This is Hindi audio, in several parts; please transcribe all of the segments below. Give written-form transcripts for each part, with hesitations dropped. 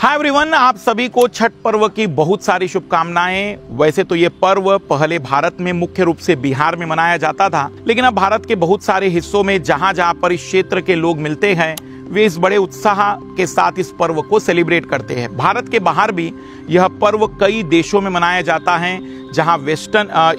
हाय एवरीवन, आप सभी को छठ पर्व की बहुत सारी शुभकामनाएं। वैसे तो ये पर्व पहले भारत में मुख्य रूप से बिहार में मनाया जाता था, लेकिन अब भारत के बहुत सारे हिस्सों में जहां जहां पर इस क्षेत्र के लोग मिलते हैं वे इस बड़े उत्साह के साथ इस पर्व को सेलिब्रेट करते हैं। भारत के बाहर भी यह पर्व कई देशों में मनाया जाता है, जहां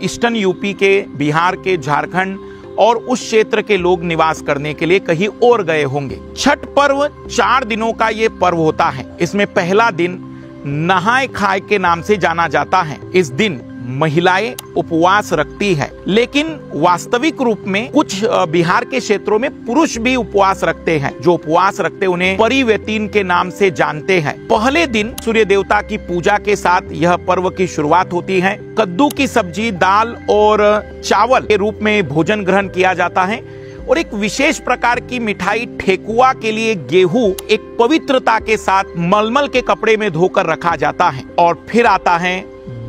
ईस्टर्न यूपी के, बिहार के, झारखंड और उस क्षेत्र के लोग निवास करने के लिए कहीं और गए होंगे। छठ पर्व 4 दिनों का ये पर्व होता है। इसमें पहला दिन नहाय खाए के नाम से जाना जाता है। इस दिन महिलाएं उपवास रखती है, लेकिन वास्तविक रूप में कुछ बिहार के क्षेत्रों में पुरुष भी उपवास रखते हैं। जो उपवास रखते उन्हें परिव्यतीन के नाम से जानते हैं। पहले दिन सूर्य देवता की पूजा के साथ यह पर्व की शुरुआत होती है। कद्दू की सब्जी, दाल और चावल के रूप में भोजन ग्रहण किया जाता है और एक विशेष प्रकार की मिठाई ठेकुआ के लिए गेहूं एक पवित्रता के साथ मलमल के कपड़े में धोकर रखा जाता है। और फिर आता है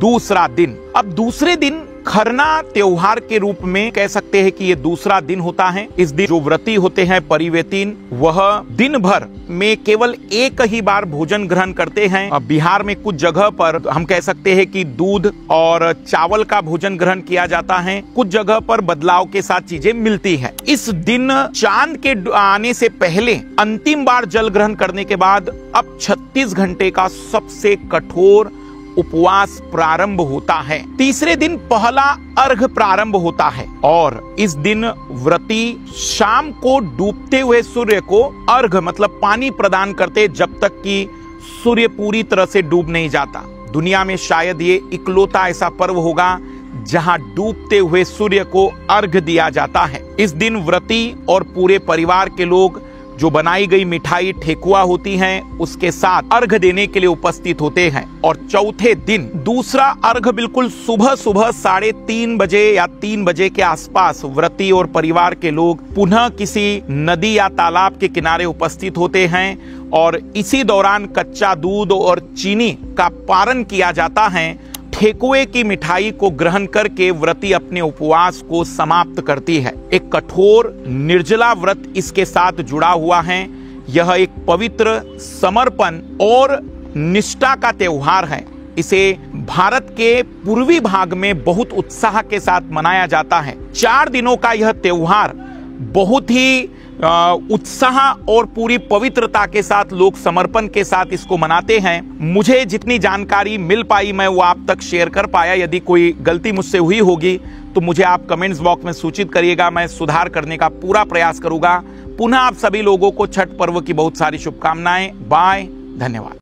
दूसरा दिन। अब दूसरे दिन खरना त्योहार के रूप में कह सकते हैं कि ये दूसरा दिन होता है। इस दिन जो व्रती होते हैं परिव्यतीन, वह दिन भर में केवल एक ही बार भोजन ग्रहण करते हैं। अब बिहार में कुछ जगह पर हम कह सकते हैं कि दूध और चावल का भोजन ग्रहण किया जाता है। कुछ जगह पर बदलाव के साथ चीजें मिलती है। इस दिन चांद के आने से पहले अंतिम बार जल ग्रहण करने के बाद अब 36 घंटे का सबसे कठोर उपवास प्रारंभ होता है। तीसरे दिन पहला अर्घ प्रारंभ होता है और इस दिन व्रती शाम को डूबते हुए सूर्य को अर्घ मतलब पानी प्रदान करते जब तक कि सूर्य पूरी तरह से डूब नहीं जाता। दुनिया में शायद ये इकलौता ऐसा पर्व होगा जहां डूबते हुए सूर्य को अर्घ दिया जाता है। इस दिन व्रती और पूरे परिवार के लोग जो बनाई गई मिठाई ठेकुआ होती है उसके साथ अर्घ देने के लिए उपस्थित होते हैं। और चौथे दिन दूसरा अर्घ बिल्कुल सुबह 3:30 बजे या 3 बजे के आसपास व्रती और परिवार के लोग पुनः किसी नदी या तालाब के किनारे उपस्थित होते हैं और इसी दौरान कच्चा दूध और चीनी का पारण किया जाता है। ठेकुए की मिठाई को ग्रहण करके व्रती अपने उपवास को समाप्त करती है। एक कठोर निर्जला व्रत इसके साथ जुड़ा हुआ है। यह एक पवित्र समर्पण और निष्ठा का त्योहार है। इसे भारत के पूर्वी भाग में बहुत उत्साह के साथ मनाया जाता है। 4 दिनों का यह त्योहार बहुत ही उत्साह और पूरी पवित्रता के साथ लोग समर्पण के साथ इसको मनाते हैं। मुझे जितनी जानकारी मिल पाई मैं वो आप तक शेयर कर पाया। यदि कोई गलती मुझसे हुई होगी तो मुझे आप कमेंट्स बॉक्स में सूचित करिएगा। मैं सुधार करने का पूरा प्रयास करूंगा। पुनः आप सभी लोगों को छठ पर्व की बहुत सारी शुभकामनाएं। बाय, धन्यवाद।